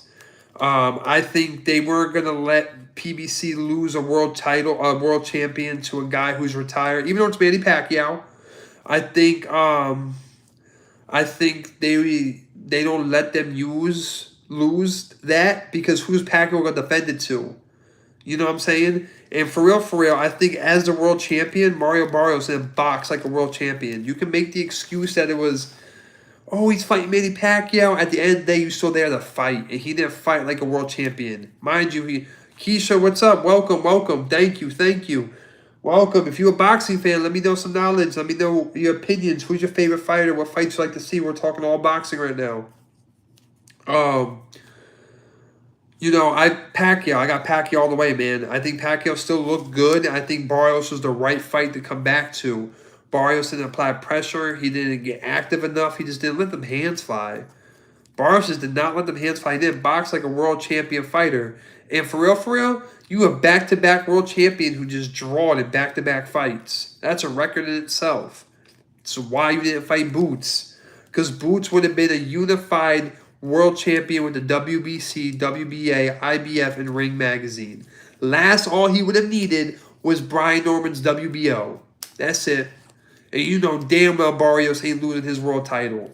I think they weren't going to let PBC lose a world title, a world champion to a guy who's retired, even though it's Manny Pacquiao. I think they don't let them lose that because who's Pacquiao going to defend it to? You know what I'm saying? And for real, I think as the world champion, Mario Barrios didn't box like a world champion. You can make the excuse that it was, oh, he's fighting Manny Pacquiao. At the end of the day, you're still there to fight. And he didn't fight like a world champion. Mind you, Keisha, what's up? Welcome. Thank you. Welcome. If you're a boxing fan, let me know some knowledge. Let me know your opinions. Who's your favorite fighter? What fights you like to see? We're talking all boxing right now. I got Pacquiao all the way, man. I think Pacquiao still looked good. I think Barrios was the right fight to come back to. Barrios didn't apply pressure. He didn't get active enough. He just didn't let them hands fly. Barrios just did not let them hands fly. He didn't box like a world champion fighter. And for real, you a back-to-back world champion who just drawed in back-to-back fights. That's a record in itself. So why you didn't fight Boots? Because Boots would have been a unified world champion with the WBC, WBA, IBF, and Ring Magazine. All he would have needed was Brian Norman's WBO. That's it. And damn well Barrios ain't losing his world title.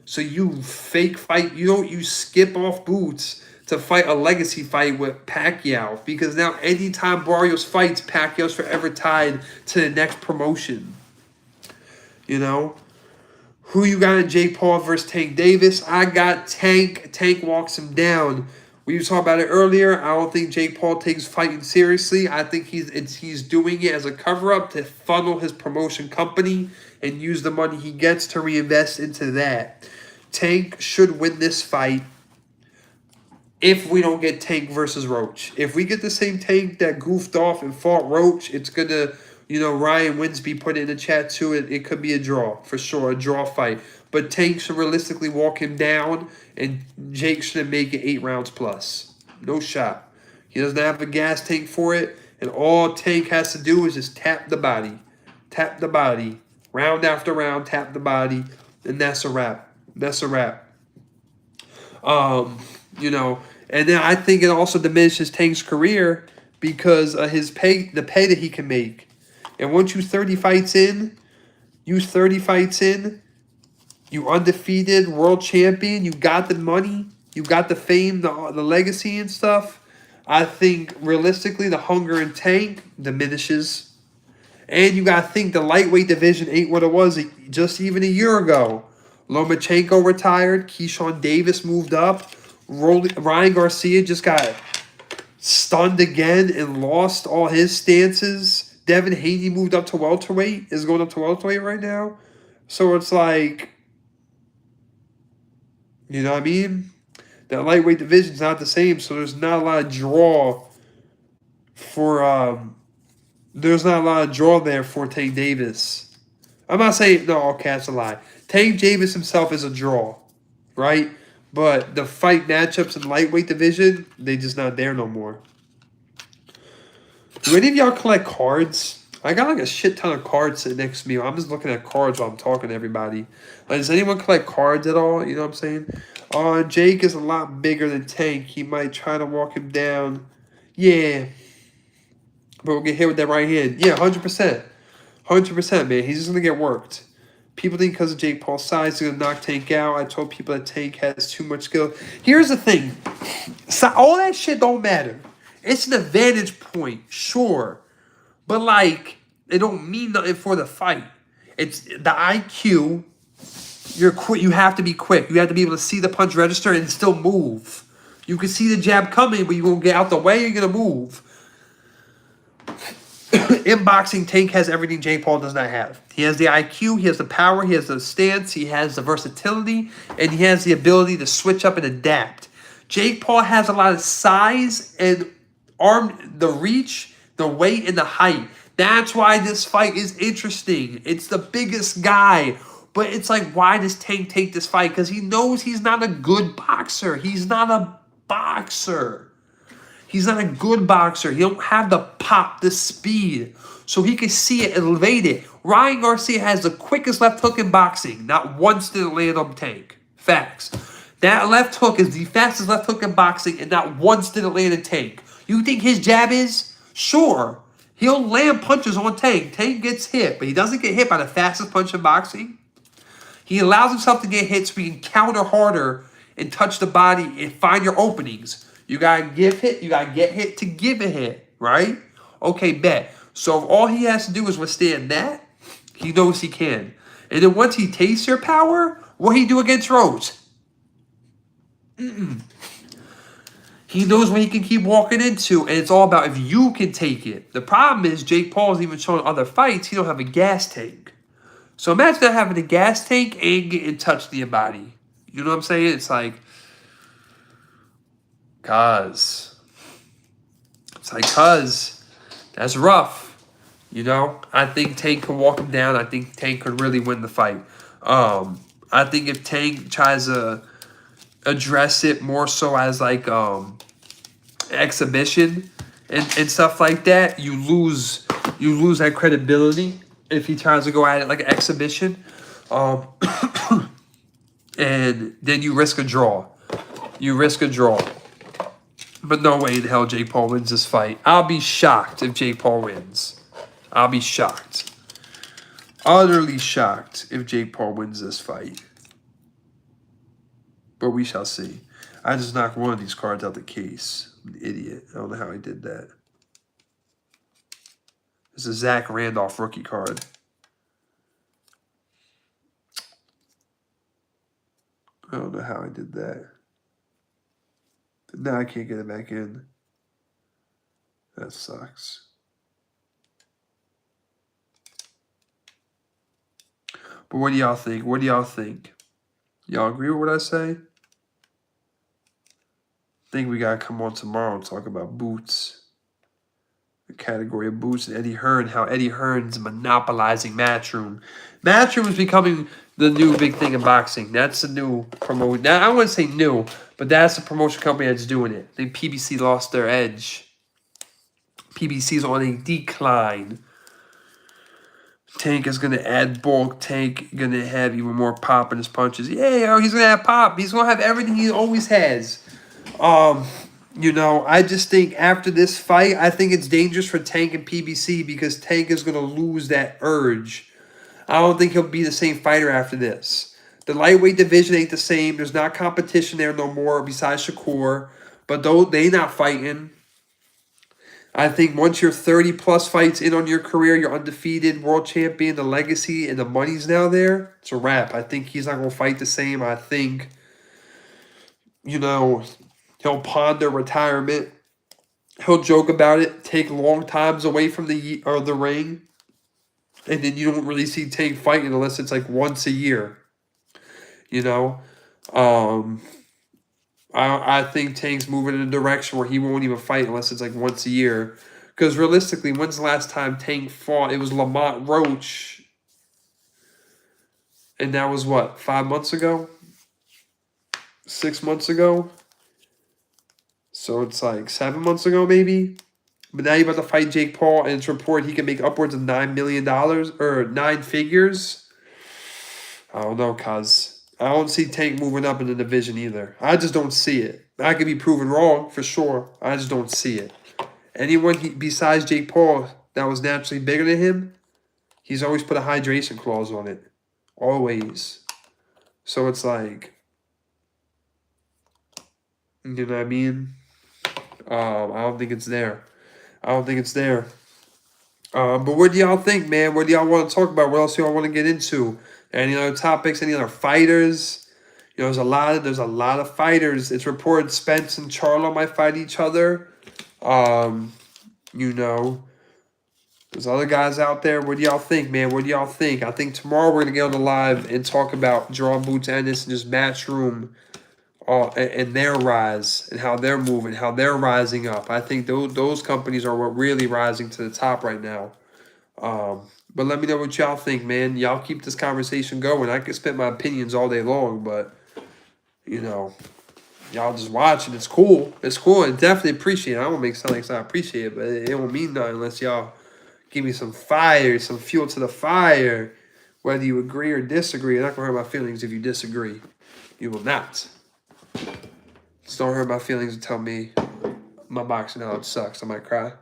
So you fake fight, you skip off Boots to fight a legacy fight with Pacquiao. Because now anytime Barrios fights, Pacquiao's forever tied to the next promotion. Who you got in Jake Paul versus Tank Davis? I got Tank. Tank walks him down. We were talking about it earlier. I don't think Jake Paul takes fighting seriously. I think he's doing it as a cover-up to funnel his promotion company and use the money he gets to reinvest into that. Tank should win this fight if we don't get Tank versus Roach. If we get the same Tank that goofed off and fought Roach, it's going to... Ryan Winsby put it in the chat too. It could be a draw, for sure, a draw fight. But Tank should realistically walk him down, and Jake should make it 8 rounds plus. No shot. He doesn't have a gas tank for it, and all Tank has to do is just tap the body. Tap the body. Round after round, tap the body, and that's a wrap. And then I think it also diminishes Tank's career because of the pay that he can make. And once you 30 fights in, you undefeated, world champion, you got the money, you got the fame, the legacy and stuff. I think realistically the hunger in Tank diminishes. And you got to think the lightweight division ain't what it was just even a year ago. Lomachenko retired, Keyshawn Davis moved up, Ryan Garcia just got stunned again and lost all his stances. Devin Haney moved up to welterweight, is going up to welterweight right now. So it's like, you know what I mean? That lightweight division's not the same, so there's not a lot of draw there's not a lot of draw there for Tank Davis. I'm not saying no. Okay, that's a lie. Tank Davis himself is a draw, right? But the fight matchups in the lightweight division, they just not there no more. Do any of y'all collect cards? I got like a shit ton of cards sitting next to me. I'm just looking at cards while I'm talking to everybody. Like, does anyone collect cards at all? You know what I'm saying? Jake is a lot bigger than Tank. He might try to walk him down. Yeah. But we'll get hit with that right hand. Yeah, 100%. 100%, man. He's just going to get worked. People think because of Jake Paul's size, he's going to knock Tank out. I told people that Tank has too much skill. Here's the thing. All that shit don't matter. It's an advantage point, sure. But, like, it don't mean nothing for the fight. It's the IQ. You're quick. You have to be quick. You have to be able to see the punch register and still move. You can see the jab coming, but you won't get out the way. You're going to move. In boxing, Tank has everything Jake Paul does not have. He has the IQ, he has the power, he has the stance, he has the versatility, and he has the ability to switch up and adapt. Jake Paul has a lot of size and the reach, the weight, and the height. That's why this fight is interesting. It's the biggest guy. But it's like, why does Tank take this fight? Because he knows he's not a good boxer. He's not a boxer. He's not a good boxer. He don't have the pop, the speed. So he can see it, elevate it. Ryan Garcia has the quickest left hook in boxing. Not once did it land on Tank. Facts. That left hook is the fastest left hook in boxing, and not once did it land in Tank. You think his jab is? Sure. He'll land punches on Tank. Tank gets hit, but he doesn't get hit by the fastest punch in boxing. He allows himself to get hit so he can counter harder and touch the body and find your openings. You got to give hit. You got to get hit to give a hit, right? Okay, bet. So if all he has to do is withstand that, he knows he can. And then once he tastes your power, what he do against Rose? He knows what he can keep walking into, and it's all about if you can take it. The problem is Jake Paul's even showing other fights, he don't have a gas tank. So imagine not having a gas tank and getting touched to your body. You know what I'm saying? It's like, cuz that's rough. You know, I think Tank could walk him down. I think Tank could really win the fight. I think if Tank tries to address it more so as like exhibition and stuff like that, you lose that credibility if he tries to go at it like an exhibition. And then you risk a draw. But no way in hell Jake Paul wins this fight. I'll be shocked if Jake Paul wins. I'll be shocked. Utterly shocked if Jake Paul wins this fight. But we shall see. I just knocked one of these cards out the case. I'm an idiot. I don't know how I did that. It's a Zach Randolph rookie card. I don't know how I did that. Now I can't get it back in. That sucks. But what do y'all think? What do y'all think? Y'all agree with what I say? I think we gotta come on tomorrow and talk about boots. The category of boots and Eddie Hearn, how Eddie Hearn's monopolizing Matchroom. Matchroom is becoming the new big thing in boxing. That's the new promotion. Now, I wouldn't say new, but that's the promotion company that's doing it. I think PBC lost their edge. PBC's on a decline. Tank is going to add bulk. Tank going to have even more pop in his punches. Yeah, he's going to have pop. He's going to have everything he always has. You know, I just think after this fight, I think it's dangerous for Tank and PBC because Tank is going to lose that urge. I don't think he'll be the same fighter after this. The lightweight division ain't the same. There's not competition there no more besides Shakur. But though they not fighting, I think once you're 30-plus fights in on your career, you're undefeated, world champion, the legacy and the money's now there, it's a wrap. I think he's not going to fight the same. I think, you know, he'll ponder retirement. He'll joke about it, take long times away from the ring. And then you don't really see Tank fighting unless it's like once a year. You know? I think Tank's moving in a direction where he won't even fight unless it's like once a year. Because realistically, when's the last time Tank fought? It was Lamont Roach. And that was what, 5 months ago? 6 months ago? So it's like 7 months ago, maybe? But now you're about to fight Jake Paul, and it's reported he can make upwards of $9 million, or 9 figures. I don't know, cuz. I don't see Tank moving up in the division either. I just don't see it. I could be proven wrong, for sure. I just don't see it. Anyone besides Jake Paul that was naturally bigger than him, he's always put a hydration clause on it. Always. So it's like, you know what I mean? I don't think it's there. I don't think it's there. But what do y'all think, man? What do y'all want to talk about? What else do y'all want to get into? Any other topics? Any other fighters? You know, there's a lot of fighters. It's reported Spence and Charlo might fight each other. You know, there's other guys out there. What do y'all think, man? What do y'all think? I think tomorrow we're gonna get on the live and talk about Gervonta Ennis and just Matchroom, and their rise and how they're moving, how they're rising up. I think those companies are what really rising to the top right now. But let me know what y'all think, man. Y'all keep this conversation going. I could spit my opinions all day long, but you know, y'all just watching. It's cool. It's cool. And definitely appreciate it. I don't make it sound like I appreciate it, but it won't mean nothing unless y'all give me some fire, some fuel to the fire. Whether you agree or disagree, I'm not going to hurt my feelings if you disagree. You will not. Just don't hurt my feelings and tell me my boxing knowledge sucks. I might cry.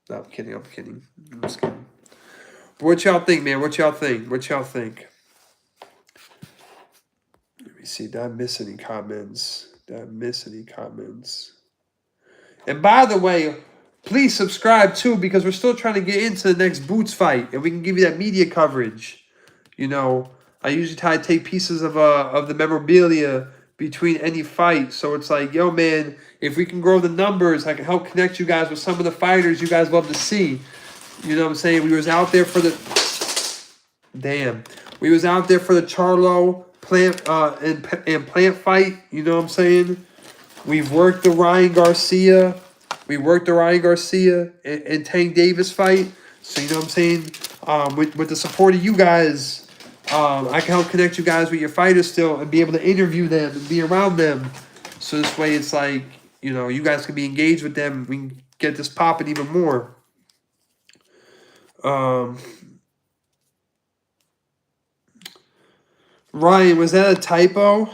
No, I'm kidding. I'm kidding. I'm just kidding. But what y'all think, man? What y'all think? What y'all think? Let me see. Did I miss any comments? Did I miss any comments? And by the way, please subscribe too, because we're still trying to get into the next Boots fight, and we can give you that media coverage. You know, I usually try to take pieces of the memorabilia between any fight. So it's like, yo, man, if we can grow the numbers, I can help connect you guys with some of the fighters you guys love to see. You know what I'm saying? We was out there for the... Damn. We was out there for the Charlo and Plant fight. You know what I'm saying? We've worked the Ryan Garcia. We worked the Ryan Garcia and Tank Davis fight. So, you know what I'm saying? With the support of you guys, I can help connect you guys with your fighters still and be able to interview them and be around them. So this way it's like, you know, you guys can be engaged with them. We can get this popping even more. Ryan, was that a typo?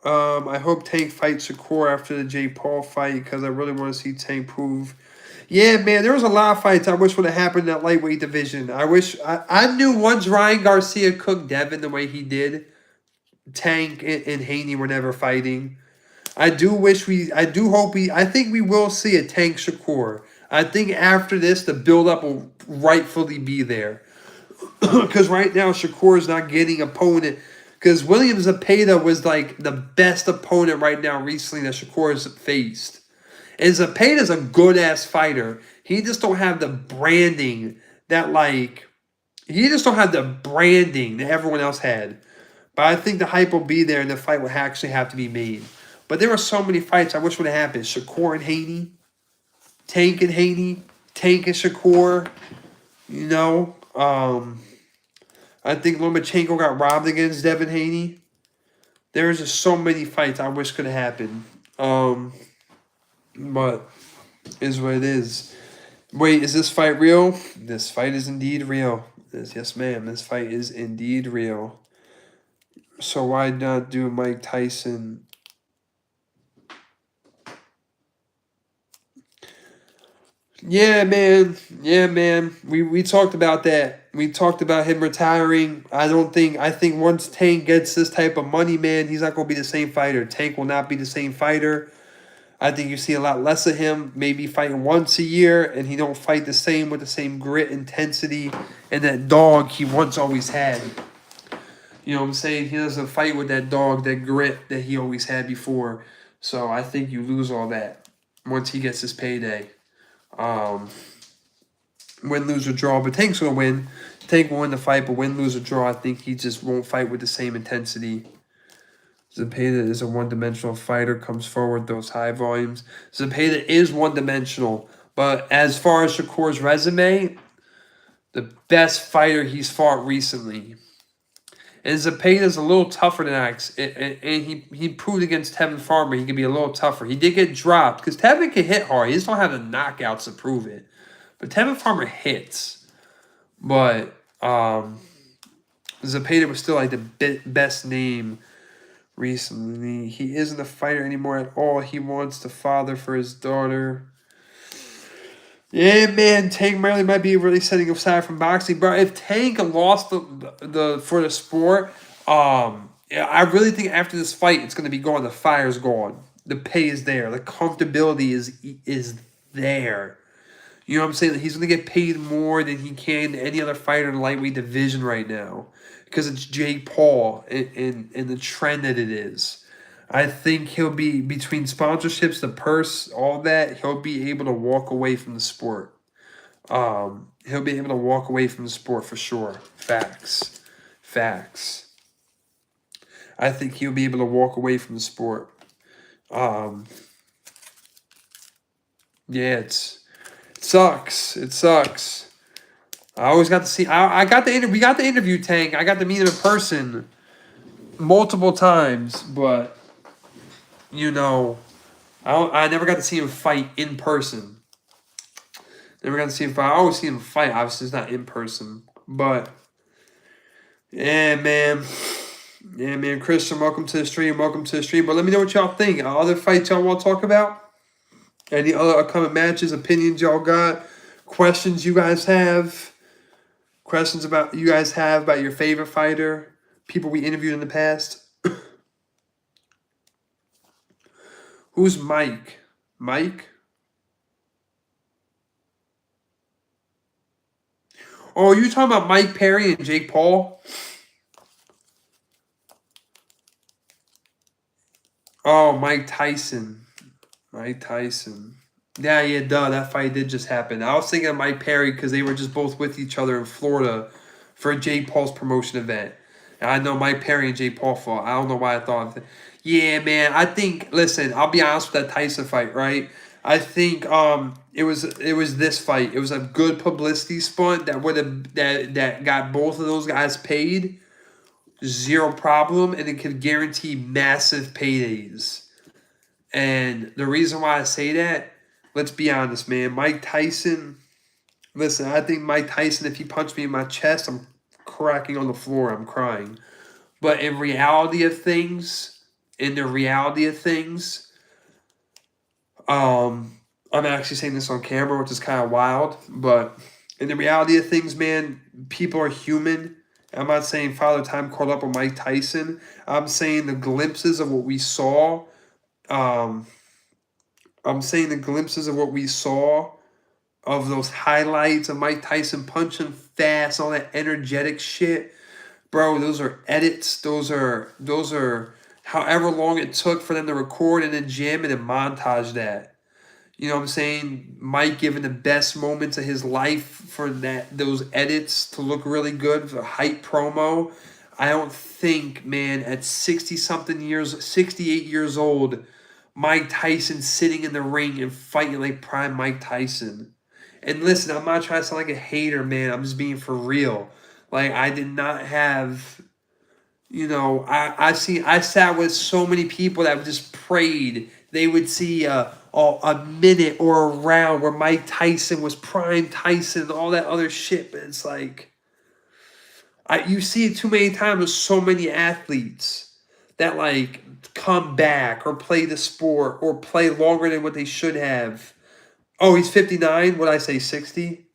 I hope Tank fights Shakur after the Jake Paul fight because I really want to see Tank prove. Yeah, man, there was a lot of fights I wish would have happened in that lightweight division. I knew once Ryan Garcia cooked Devin the way he did, Tank and Haney were never fighting. I think we will see a Tank Shakur. I think after this, the build-up will rightfully be there. Because right now, Shakur is not getting opponent. Because William Zepeda was like the best opponent right now recently that Shakur has faced. And Zepeda's a good-ass fighter. He just don't have the branding that everyone else had. But I think the hype will be there and the fight will actually have to be made. But there were so many fights I wish would have happened. Shakur and Haney. Tank and Haney. Tank and Shakur. You know. I think Lomachenko got robbed against Devin Haney. There's just so many fights I wish could have happened. But is what it is. Wait, is this fight real? This fight is indeed real. Yes, ma'am. This fight is indeed real. So why not do Mike Tyson? Yeah, man. Yeah, man. We talked about that. We talked about him retiring. I think once Tank gets this type of money, man, he's not going to be the same fighter. Tank will not be the same fighter. I think you see a lot less of him, maybe fighting once a year, and he don't fight the same with the same grit, intensity, and that dog he once always had. You know what I'm saying? He doesn't fight with that dog, that grit that he always had before. So I think you lose all that once he gets his payday. Win, lose, or draw. But Tank's going to win. Tank will win the fight, but win, lose, or draw, I think he just won't fight with the same intensity. Zepeda is a one-dimensional fighter, comes forward, those high volumes. Zepeda is one-dimensional, But as far as Shakur's resume, the best fighter he's fought recently. And Zepeda's a little tougher than Axe. And he proved against Tevin Farmer he can be a little tougher. He did get dropped because Tevin can hit hard. He just don't have the knockouts to prove it. But Tevin Farmer hits. But Zepeda was still like the best name recently. He isn't a fighter anymore at all. He wants the father for his daughter. Yeah, man, Tank Marley might be really setting aside from boxing, but if Tank lost the for the sport, yeah, I really think after this fight it's gonna be gone. The fire's gone. The pay is there. The comfortability is there. You know what I'm saying? He's gonna get paid more than he can any other fighter in the lightweight division right now because it's Jake Paul and the trend that it is. I think he'll be, between sponsorships, the purse, all that, he'll be able to walk away from the sport. He'll be able to walk away from the sport for sure. Facts. Facts. I think he'll be able to walk away from the sport. Yeah, it sucks. It sucks. I always got to see, I got the interview, we got the interview, Tank. I got to meet him in person multiple times, but you know, I never got to see him fight in person. Never got to see him fight. I always see him fight. Obviously, it's not in person. But, yeah, man. Yeah, man. Christian, welcome to the stream. Welcome to the stream. But let me know what y'all think. Other fights y'all want to talk about? Any other upcoming matches, opinions y'all got? Questions you guys have? Questions about you guys have about your favorite fighter? People we interviewed in the past? Who's Mike? Mike? Oh, you talking about Mike Perry and Jake Paul? Oh, Mike Tyson. Mike Tyson. Yeah, duh. That fight did just happen. I was thinking of Mike Perry because they were just both with each other in Florida for Jake Paul's promotion event. And I know Mike Perry and Jake Paul fought. I don't know why I thought of it. Yeah, man. I think, listen, I'll be honest with that Tyson fight, right? I think it was this fight. It was a good publicity stunt that got both of those guys paid. Zero problem, and it could guarantee massive paydays. And the reason why I say that, let's be honest, man. Mike Tyson, listen, I think Mike Tyson, if he punched me in my chest, I'm cracking on the floor. I'm crying. But in reality of things, I'm actually saying this on camera, which is kind of wild. But in the reality of things, man, people are human. I'm not saying Father Time caught up with Mike Tyson. I'm saying the glimpses of what we saw. I'm saying the glimpses of what we saw of those highlights of Mike Tyson punching fast, all that energetic shit. Bro, those are edits. Those are however long it took for them to record in the gym and then montage that. You know what I'm saying? Mike giving the best moments of his life for those edits to look really good for a hype promo. I don't think, man, at 60-something years, 68 years old, Mike Tyson sitting in the ring and fighting like prime Mike Tyson. And listen, I'm not trying to sound like a hater, man. I'm just being for real. Like, I did not have, you know, I sat with so many people that just prayed they would see a minute or a round where Mike Tyson was prime Tyson and all that other shit. But it's like, you see it too many times with so many athletes that like come back or play the sport or play longer than what they should have. Oh, he's 59. What did I say, 60?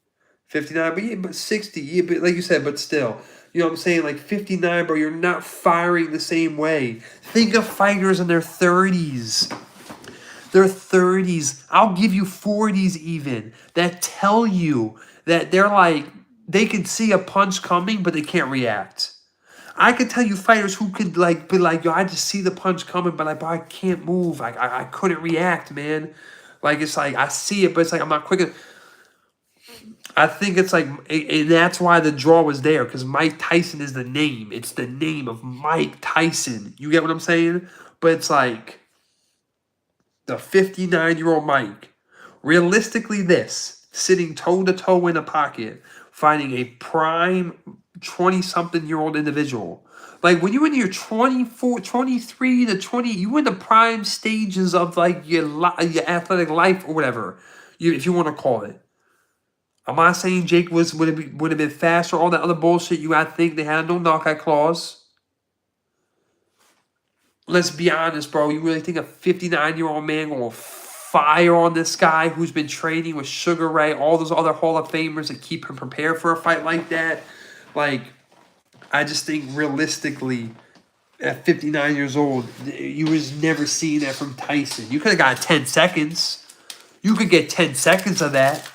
59, but yeah, but 60. Yeah, but like you said, but still. You know what I'm saying? Like 59, bro, you're not firing the same way. Think of fighters in their 30s. Their 30s. I'll give you 40s even. That tell you that they're like, they can see a punch coming, but they can't react. I could tell you fighters who could like be like, yo, I just see the punch coming, but like, bro, I can't move. I couldn't react, man. Like, it's like, I see it, but it's like, I'm not quick enough. I think it's like, and that's why the draw was there, because Mike Tyson is the name. It's the name of Mike Tyson. You get what I'm saying? But it's like the 59-year-old Mike Realistically, this, sitting toe-to-toe in a pocket, finding a prime 20-something-year-old individual. Like, when you're in your 24, 23 to 20, you in the prime stages of, like, your athletic life or whatever, if you want to call it. I'm not saying Jake would have been faster, all that other bullshit you gotta think. They had no knockout clause. Let's be honest, bro. You really think a 59-year-old man going to fire on this guy who's been training with Sugar Ray, all those other Hall of Famers that keep him prepared for a fight like that? Like, I just think realistically, at 59 years old, you was never seeing that from Tyson. You could have got 10 seconds. You could get 10 seconds of that.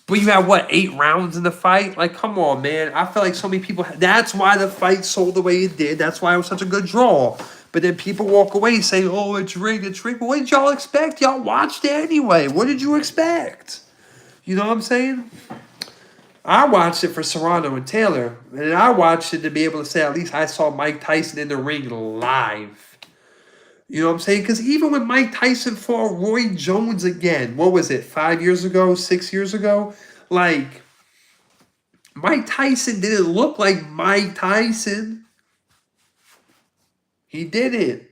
But you had, what, 8 rounds in the fight? Like, come on, man. I feel like so many people... That's why the fight sold the way it did. That's why it was such a good draw. But then people walk away saying, oh, it's rigged, it's rigged. But what did y'all expect? Y'all watched it anyway. What did you expect? You know what I'm saying? I watched it for Serrano and Taylor. And I watched it to be able to say, at least I saw Mike Tyson in the ring live. You know what I'm saying? Because even when Mike Tyson fought Roy Jones again, what was it, 5 years ago, 6 years ago? Like, Mike Tyson didn't look like Mike Tyson. He didn't.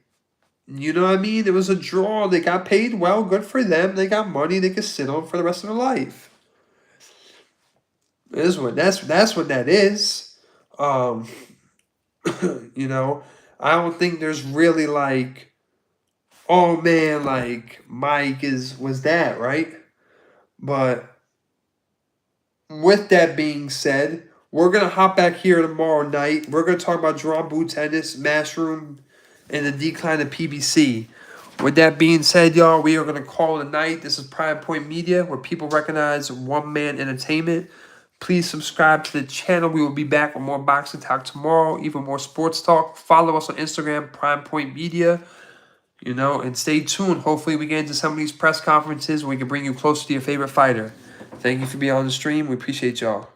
You know what I mean? It was a draw. They got paid well. Good for them. They got money they could sit on for the rest of their life. That's what that is. You know, I don't think there's really like, oh man, like Mike was that, right? But with that being said, we're gonna hop back here tomorrow night. We're gonna talk about Jaron Ennis, Matchroom, and the decline of PBC. With that being said, y'all, we are gonna call it a night. This is Prime Point Media, where people recognize one-man entertainment. Please subscribe to the channel. We will be back with more boxing talk tomorrow, even more sports talk. Follow us on Instagram, Prime Point Media. You know, and stay tuned. Hopefully we get into some of these press conferences where we can bring you closer to your favorite fighter. Thank you for being on the stream. We appreciate y'all.